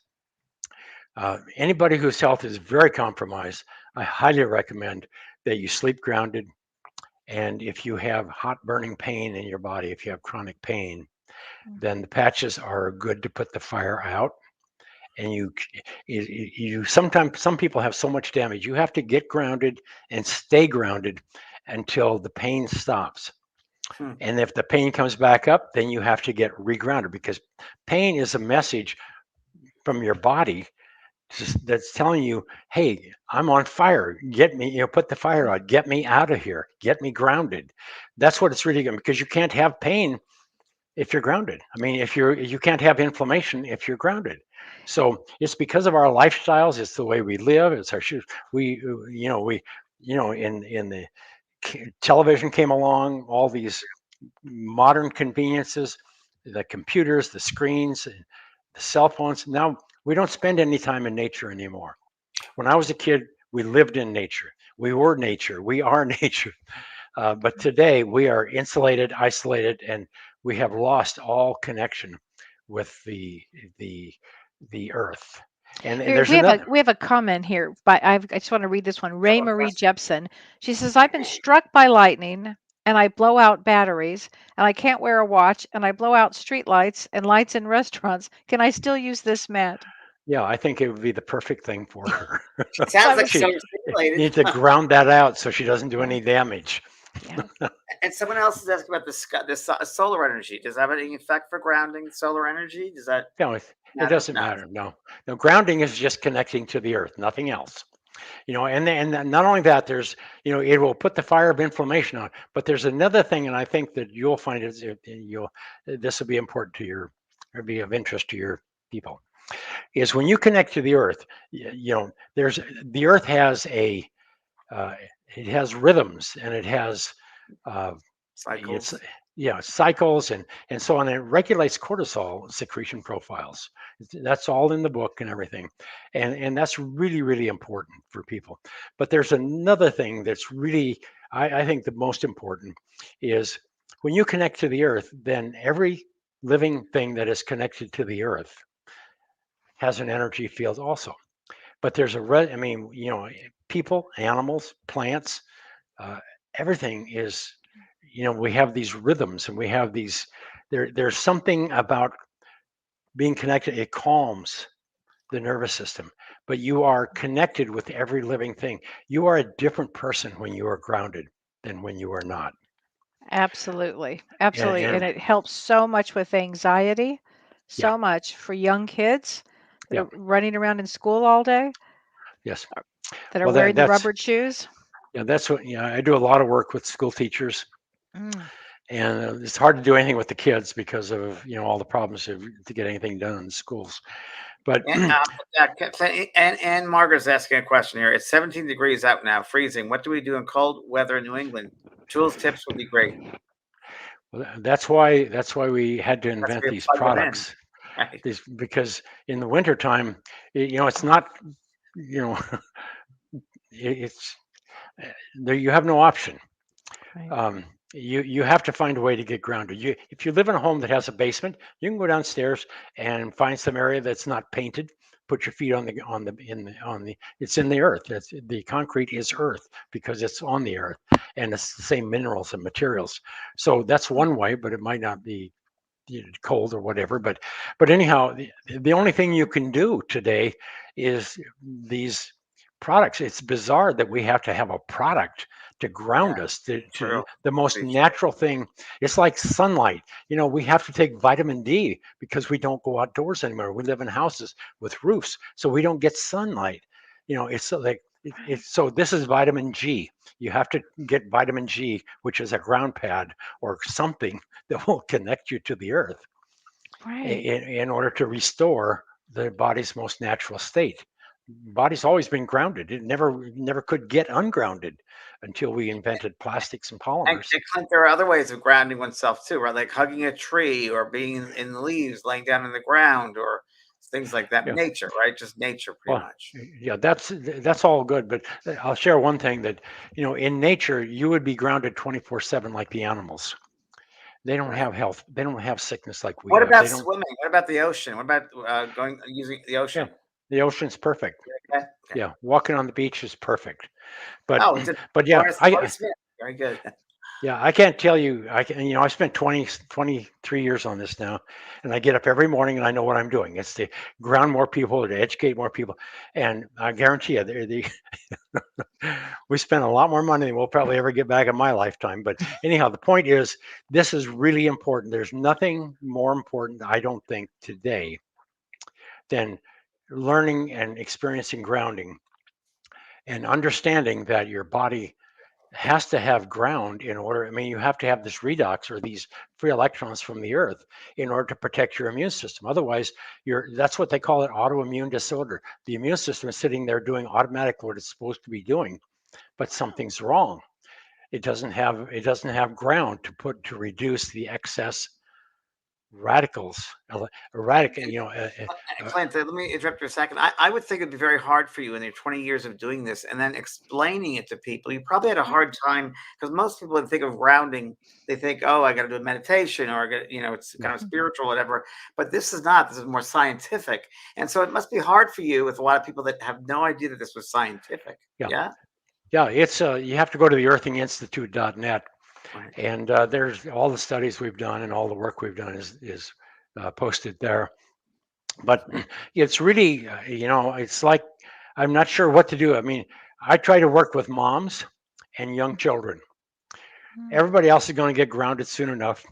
Anybody whose health is very compromised, I highly recommend that you sleep grounded. And if you have hot burning pain in your body, if you have chronic pain, then the patches are good to put the fire out. And you sometimes, some people have so much damage, you have to get grounded and stay grounded until the pain stops. And if the pain comes back up, then you have to get regrounded because pain is a message from your body that's telling you, hey, I'm on fire. Get me, put the fire out. Get me out of here. Get me grounded. That's what it's really going, because you can't have pain if you're grounded. I mean, you can't have inflammation if you're grounded. So it's because of our lifestyles. It's the way we live. It's our shoes. In the television came along, all these modern conveniences, the computers, the screens, the cell phones. Now we don't spend any time in nature anymore. When I was a kid, we lived in nature. We were nature. We are nature. But today we are insulated, isolated, and we have lost all connection with the the earth. And Here there's another. we have a comment here, but I just want to read this one. Ray Couple of Marie questions. Jepson. She says, "I've been struck by lightning, and I blow out batteries, and I can't wear a watch, and I blow out street lights and lights in restaurants. Can I still use this mat?" Yeah, I think it would be the perfect thing for her. Sounds I like was, She so stimulated. needs to ground that out so she doesn't do yeah, any damage. yeah. And someone else is asking about solar energy. Does that have any effect for grounding solar energy? Does that No, it matter? doesn't No. matter. No, no, grounding is just connecting to the earth, nothing else. And not only that, there's, it will put the fire of inflammation on, but there's another thing, and I think that you'll find this will be important to or be of interest to your people, is when you connect to the earth, there's, the earth has uh, it has rhythms, and it has, uh, it's, Cycles. cycles, and so on. It regulates cortisol secretion profiles. That's all in the book and everything, and that's really, really important for people. But there's another thing that's really, I think, the most important is when you connect to the earth, then every living thing that is connected to the earth has an energy field also. But there's I mean, people, animals, plants, uh, everything is, we have these rhythms, and we have these, there's something about being connected. It calms the nervous system, but you are connected with every living thing. You are a different person when you are grounded than when you are not. Absolutely. And, Absolutely. And and it helps so much with anxiety, yeah, so much for young kids that yeah, are running around in school all day, yes. that are Well, wearing the that's, rubber shoes. yeah, that's what, I do a lot of work with school teachers, Mm. and it's hard to do anything with the kids because of, all the problems to get anything done in schools. But And, and Margaret's asking a question here. It's 17 degrees out now, freezing. What do we do in cold weather in New England? Tools tips would be great. well, that's why we had to That's invent where you these plug them in. products. Right. Because in the wintertime, it's not, you know, it's there. You have no option. Right. You have to find a way to get grounded. If you live in a home that has a basement, you can go downstairs and find some area that's not painted. Put your feet it's in the earth. The concrete is earth because it's on the earth, and it's the same minerals and materials. So that's one way, but it might not be cold or whatever. But anyhow, the only thing you can do today is these products. It's bizarre that we have to have a product to ground us to True. the most Very true. natural thing. It's like sunlight. We have to take vitamin D because we don't go outdoors anymore. We live in houses with roofs, so we don't get sunlight. It's so this is vitamin G. You have to get vitamin G, which is a ground pad or something that will connect you to the earth Right. in order to restore the body's most natural state. Body's always been grounded. It never could get ungrounded until we invented plastics and polymers. And Clint, there are other ways of grounding oneself too, right? Like hugging a tree or being in the leaves, laying down on the ground, or things like that. Yeah. Nature, right? Just nature, pretty Well, much. yeah, that's all good. But I'll share one thing that, in nature, you would be grounded 24/7 like the animals. They don't Right. have health. They don't have sickness like we What have. They about don't. swimming? What about the ocean? What about going using the Yeah, ocean? the ocean's perfect. Okay. Okay. Yeah, walking on the beach is perfect. But Oh, it's a but yeah, Forest, I Forest Smith. Very good. I can't tell you. I spent 23 years on this now, and I get up every morning and I know what I'm doing. It's to ground more people, to educate more people, and I guarantee you, we spend a lot more money than we'll probably ever get back in my lifetime. But anyhow, the point is, this is really important. There's nothing more important, I don't think, today than learning and experiencing grounding and understanding that your body has to have ground in order. I mean, you have to have this redox or these free electrons from the earth in order to protect your immune system. Otherwise, that's what they call it, autoimmune disorder. The immune system is sitting there doing automatically what it's supposed to be doing, but something's wrong. It doesn't have ground to reduce the excess radicals, radical, Clint, let me interrupt you a second. I would think it'd be very hard for you in your 20 years of doing this and then explaining it to people. You probably had a hard time because most people, when they think of grounding, they think, oh, I got to do a meditation or, it's kind of spiritual, whatever. But this is not. This is more scientific. And so it must be hard for you with a lot of people that have no idea that this was scientific. Yeah. Yeah, it's you have to go to the earthinginstitute.net, Right. and there's all the studies we've done and all the work we've done is posted there. But it's really, it's like I'm not sure what to do. I mean, I try to work with moms and young children. Everybody else is going to get grounded soon enough,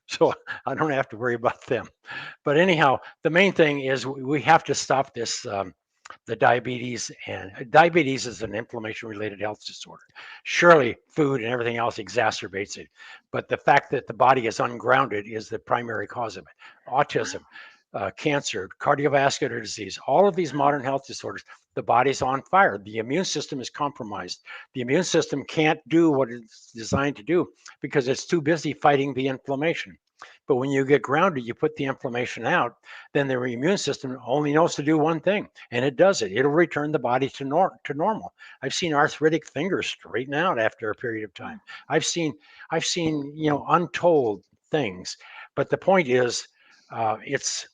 so I don't have to worry about them. But anyhow, the main thing is we have to stop this. The diabetes, and diabetes is an inflammation related health disorder. Surely food and everything else exacerbates it, but the fact that the body is ungrounded is the primary cause of it. Autism, cancer, cardiovascular disease, all of these modern health disorders, the body's on fire. The immune system is compromised. The immune system can't do what it's designed to do because it's too busy fighting the inflammation. But when you get grounded, you put the inflammation out, then the immune system only knows to do one thing, and it does it. It'll return the body to normal. I've seen arthritic fingers straighten out after a period of time. I've seen untold things. But the point is, this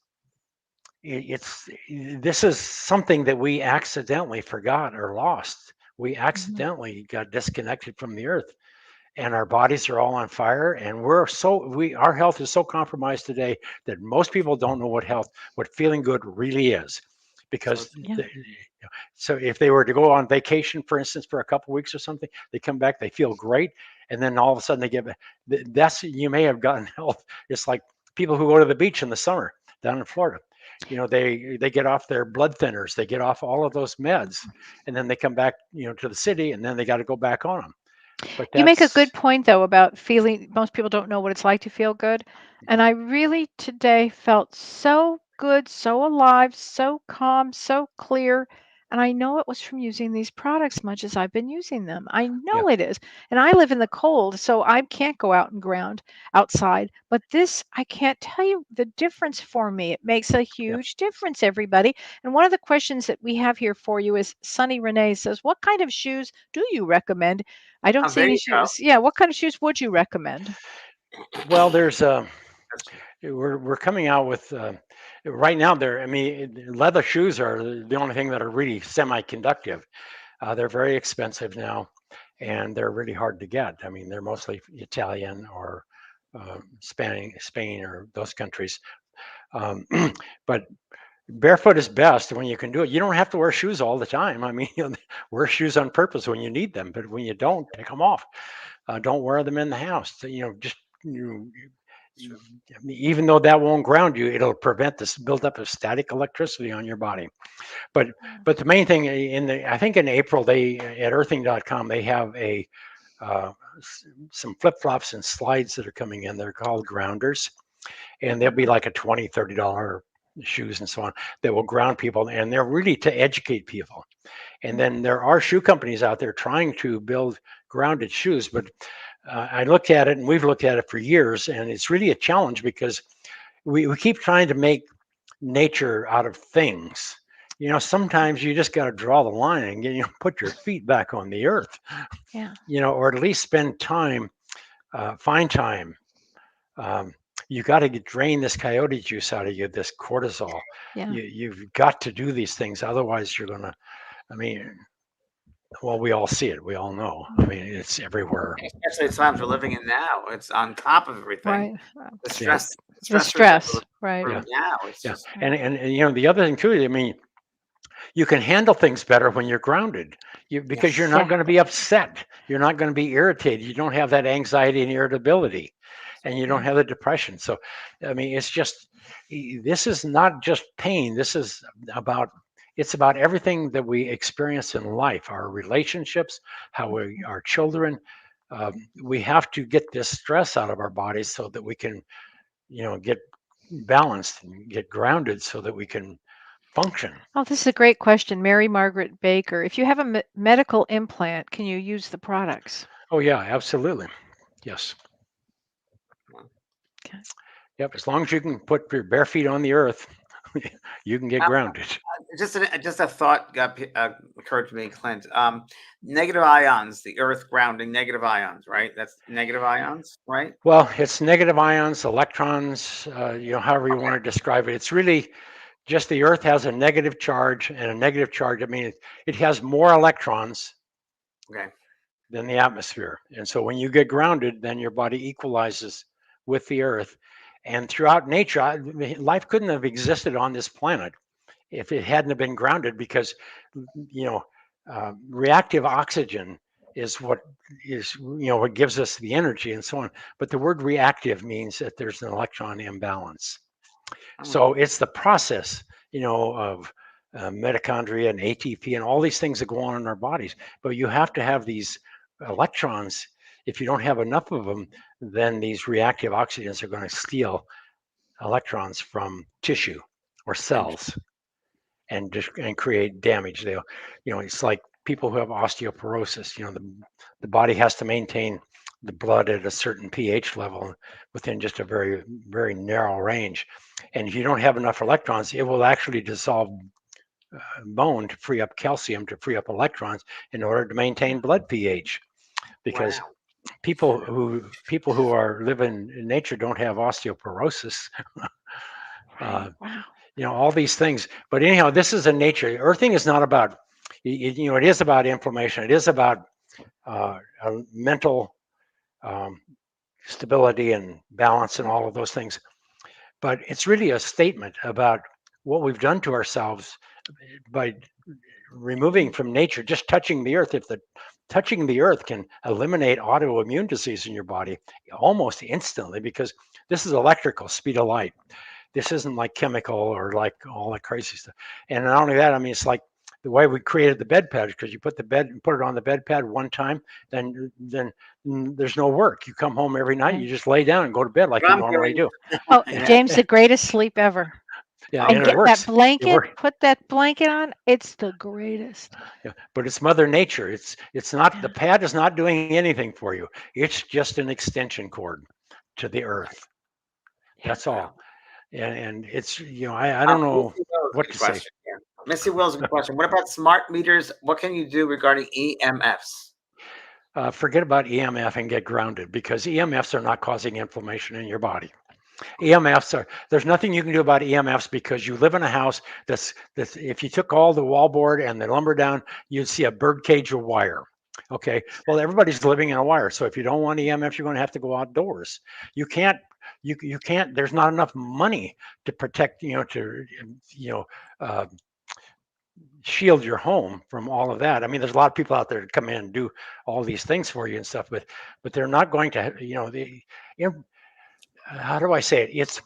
is something that we accidentally forgot or lost. We accidentally got disconnected from the earth, and our bodies are all on fire, and our health is so compromised today that most people don't know what feeling good really is, because so if they were to go on vacation, for instance, for a couple of weeks or something, they come back, they feel great, and then all of a sudden they get you may have gotten health. It's like people who go to the beach in the summer down in Florida. They get off their blood thinners, they get off all of those meds, and then they come back to the city, and then they got to go back on them. But You make a good point, though, about feeling. Most people don't know what it's like to feel good. And I really today felt so good, so alive, so calm, so clear. And I know it was from using these products much as I've been using them. I know it is. And I live in the cold, so I can't go out and ground outside. But this, I can't tell you the difference for me. It makes a huge difference, everybody. And one of the questions that we have here for you is Sunny Renee says, what kind of shoes do you recommend? I don't see any shoes. Yeah, what kind of shoes would you recommend? Well, we're coming out with right now. Leather shoes are the only thing that are really semi-conductive. They're very expensive now, and they're really hard to get. I mean, they're mostly Italian or Spain or those countries. But barefoot is best when you can do it. You don't have to wear shoes all the time. I mean, wear shoes on purpose when you need them, but when you don't, take them off. Don't wear them in the house. Even though that won't ground you, it'll prevent this buildup of static electricity on your body. But the main thing I think in April, they at earthing.com, they have some flip-flops and slides that are coming in. They're called grounders, and they'll be like a $20, $30 shoes and so on that will ground people, and they're really to educate people. And then there are shoe companies out there trying to build grounded shoes, but I looked at it, and we've looked at it for years, and it's really a challenge because we keep trying to make nature out of things. Sometimes you just got to draw the line and put your feet back on the earth. Or at least spend time, find time. You got to drain this coyote juice out of you, this cortisol. You've got to do these things, otherwise you're gonna. Well, we all see it. We all know. I mean, it's everywhere. Especially the times we're living in now. It's on top of everything. Right. The stress. The stress. Right. Now it's just. And the other thing too, I mean, you can handle things better when you're grounded. Because you're not going to be upset. You're not going to be irritated. You don't have that anxiety and irritability. and you don't have the depression. So, I mean, it's just, this is not just pain. This is about, it's about everything that we experience in life, our relationships, how we, our children. We have to get this stress out of our bodies so that we can, get balanced and get grounded so that we can function. Oh, this is a great question. Mary Margaret Baker. If you have a medical implant, can you use the products? Oh yeah, absolutely. Yes. Okay. Yep. As long as you can put your bare feet on the earth, you can get grounded. Just a thought occurred to me, Clint. Negative ions, the Earth grounding negative ions, right? That's negative ions, right? Well, it's negative ions, electrons, however you want to describe it. It's really just the earth has a negative charge and a negative charge. I mean, it has more electrons Okay. than the atmosphere. And so when you get grounded, then your body equalizes with the earth. And throughout nature, life couldn't have existed on this planet if it hadn't been grounded, because reactive oxygen is what what gives us the energy and so on. But the word reactive means that there's an electron imbalance. So it's the process, of mitochondria and ATP and all these things that go on in our bodies. But you have to have these electrons. If you don't have enough of them, then these reactive oxygens are going to steal electrons from tissue or cells and create damage. They'll, it's like people who have osteoporosis. The body has to maintain the blood at a certain pH level within just a very, very narrow range. And if you don't have enough electrons, it will actually dissolve bone to free up calcium, to free up electrons in order to maintain blood pH. Because people who are living in nature don't have osteoporosis. Wow. All these things. But anyhow, this is a nature. Earthing is not about, it is about inflammation. It is about mental stability and balance and all of those things. But it's really a statement about what we've done to ourselves by removing from nature, just touching the earth. If touching the earth can eliminate autoimmune disease in your body almost instantly, because this is electrical, speed of light. This isn't like chemical or like all that crazy stuff. And not only that, I mean, it's like the way we created the bed pad, because you put it on the bed pad one time, then there's no work. You come home every night, you just lay down and go to bed like you normally do. Oh, James, the greatest sleep ever. Yeah, And and get it works. that blanket, put that blanket on. It's the greatest. Yeah, but it's Mother Nature. It's not, the pad is not doing anything for you. It's just an extension cord to the earth. That's all. And it's, I don't know what to say. Missy Will's a question. What about smart meters? What can you do regarding EMFs? Forget about EMF and get grounded, because EMFs are not causing inflammation in your body. EMFs there's nothing you can do about EMFs, because you live in a house that's if you took all the wallboard and the lumber down, you'd see a bird cage of wire. Okay, well, everybody's living in a wire. So if you don't want EMFs, you're going to have to go outdoors. You can't, there's not enough money to protect, shield your home from all of that. I mean, there's a lot of people out there that come in and do all these things for you and stuff, but they're not going to, how do I say it? It's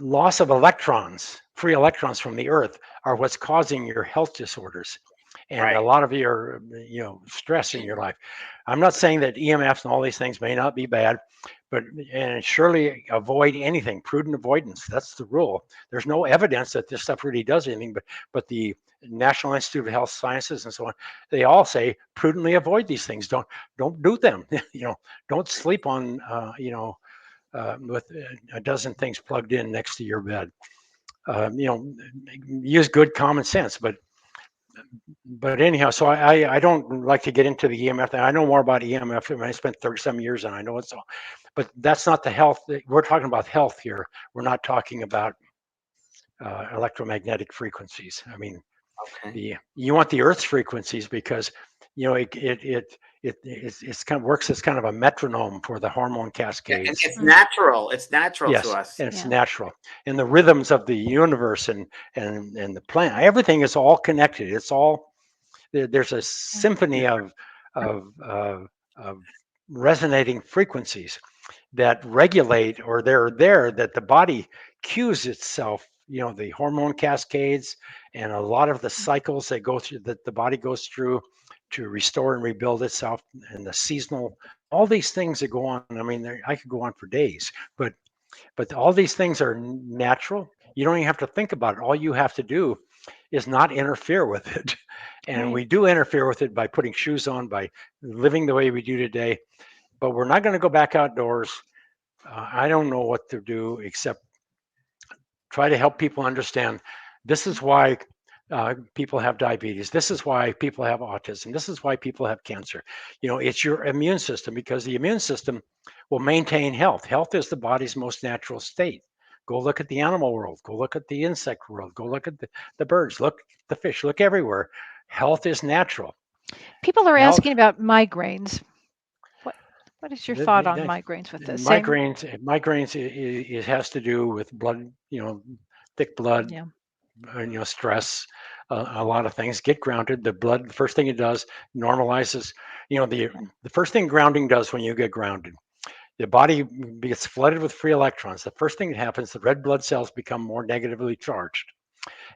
loss of electrons, free electrons from the earth, are what's causing your health disorders and a lot of your, stress in your life. I'm not saying that EMFs and all these things may not be bad, and surely avoid anything, prudent avoidance. That's the rule. There's no evidence that this stuff really does anything, but the National Institute of Health Sciences and so on, they all say prudently avoid these things. Don't do them. Don't sleep on, with a dozen things plugged in next to your bed. Use good common sense, but anyhow, so I don't like to get into the EMF thing. I know more about EMF. I mean, I spent 30-some years and I know it's all, but that's not the health. We're talking about health here. We're not talking about electromagnetic frequencies. I mean, you want the Earth's frequencies, because it's kind of works as kind of a metronome for the hormone cascades. And it's natural. It's natural to us. And it's natural. And the rhythms of the universe and the planet, everything is all connected. It's all, there's a symphony of resonating frequencies. that regulate, or they're there, that the body cues itself, the hormone cascades and a lot of the cycles that go through, that the body goes through to restore and rebuild itself, and the seasonal, all these things that go on. I mean, I could go on for days, but all these things are natural. You don't even have to think about it. All you have to do is not interfere with it. And Right. we do interfere with it by putting shoes on, by living the way we do today. But we're not going to go back outdoors. I don't know what to do except try to help people understand this is why people have diabetes. This is why people have autism. This is why people have cancer. It's your immune system, because the immune system will maintain health. Health is the body's most natural state. Go look at the animal world. Go look at the insect world. Go look at the birds. Look at the fish. Look everywhere. Health is natural. People are Health- asking about migraines. What is your thought on the- migraines with this? Same? Migraines, it has to do with blood, thick blood, Yeah. Stress, a lot of things. Get grounded. The blood, the first thing it does, normalizes. The first thing grounding does when you get grounded, the body gets flooded with free electrons. The first thing that happens, the red blood cells become more negatively charged,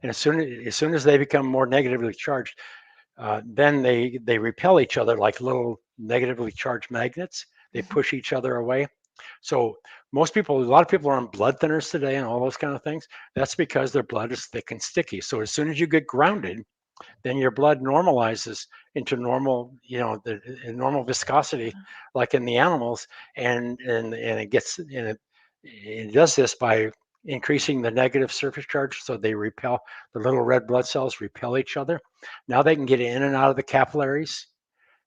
and as soon as they become more negatively charged, then they repel each other like little negatively charged magnets. They push each other away. So a lot of people are on blood thinners today and all those kind of things. That's because their blood is thick and sticky. So as soon as you get grounded, then your blood normalizes into normal, the normal viscosity, like in the animals, and it does this by increasing the negative surface charge. So they repel, the little red blood cells repel each other. Now they can get in and out of the capillaries.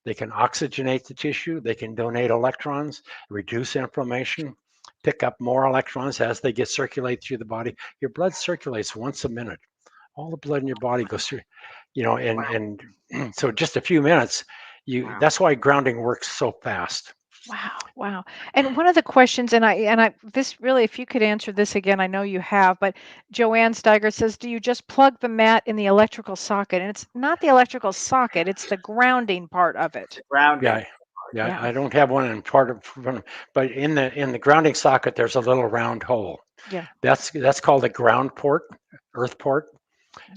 They can oxygenate the tissue. They can donate electrons, reduce inflammation, pick up more electrons as they get circulated through the body. Your blood circulates once a minute. All the blood in your body goes through, and so just a few minutes, that's why grounding works so fast. Wow. And one of the questions, and I this really, if you could answer this again, I know you have, but Joanne Steiger says, do you just plug the mat in the electrical socket? And it's not the electrical socket, it's the grounding part of it. Grounding. Yeah. I don't have one in but in the grounding socket, there's a little round hole. Yeah. That's called a ground port, earth port.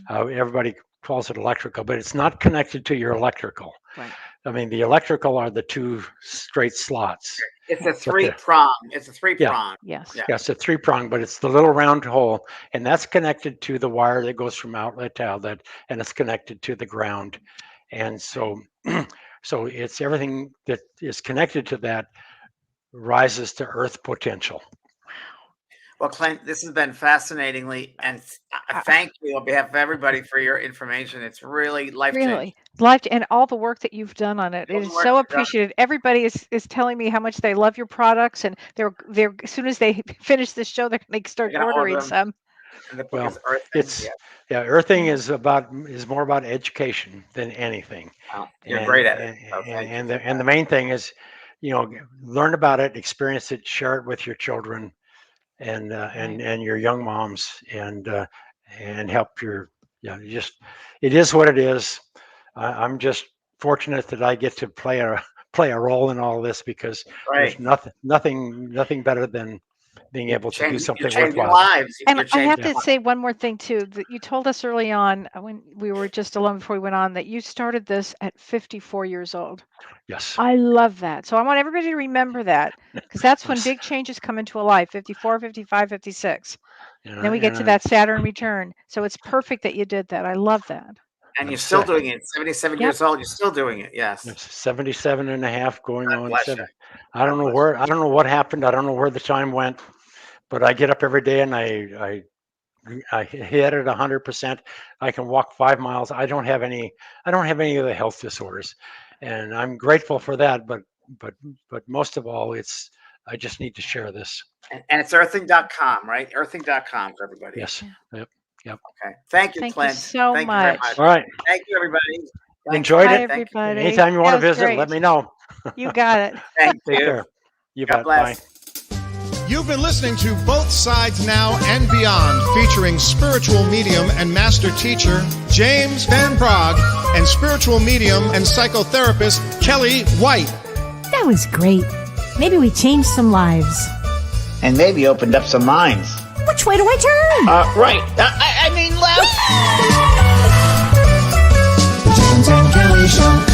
Everybody calls it electrical, but it's not connected to your electrical. Right. I mean, the electrical are the two straight slots. It's a three-prong. It's a three-prong. Yes. Yeah. Yeah, it's a three-prong, but it's the little round hole, and that's connected to the wire that goes from outlet to outlet, and it's connected to the ground. And so, so it's everything that is connected to that rises to earth potential. Well, Clint, this has been fascinatingly, and thank you on behalf of everybody for your information. It's really life-changing. Really, and all the work that you've done on it. It is so appreciated. Everybody is telling me how much they love your products, and they're as soon as they finish this show, they're going to start ordering some. Well, earthing is more about education than anything. Wow, you're great at it. And the main thing is, learn about it, experience it, share it with your children, and your young moms, and help it is what it is. I'm just fortunate that I get to play a role in all this, because there's nothing better than being able to do something worthwhile. Lives. And I have to say one more thing too, that you told us early on when we were just alone before we went on, that you started this at 54 years old. Yes. I love that. So I want everybody to remember that, because that's when big changes come into a life, 54, 55, 56. Then we get to that Saturn return. So it's perfect that you did that. I love that. And you're still doing it. 77 years old, you're still doing it. Yes. 77 and a half, going on 7. I don't know what happened. I don't know where the time went, but I get up every day and I hit it 100%. I can walk 5 miles. I don't have any of the health disorders, and I'm grateful for that. But most of all, I just need to share this. And it's earthing.com, right? Earthing.com for everybody. Yes. Yep. Okay. Thank you, Clint. So Thank much. you very much. All right. Thank you, everybody. Enjoyed Bye, it. everybody. Anytime you want to visit, great. let me know. You got it. Thank you. Sure. You God bet. bless. Bye. You've been listening to Both Sides Now and Beyond, featuring spiritual medium and master teacher James Van Praagh and spiritual medium and psychotherapist Kellee White. That was great. Maybe we changed some lives. And maybe opened up some minds. Which way do I turn? Right. I mean left. The James and Kellee Show.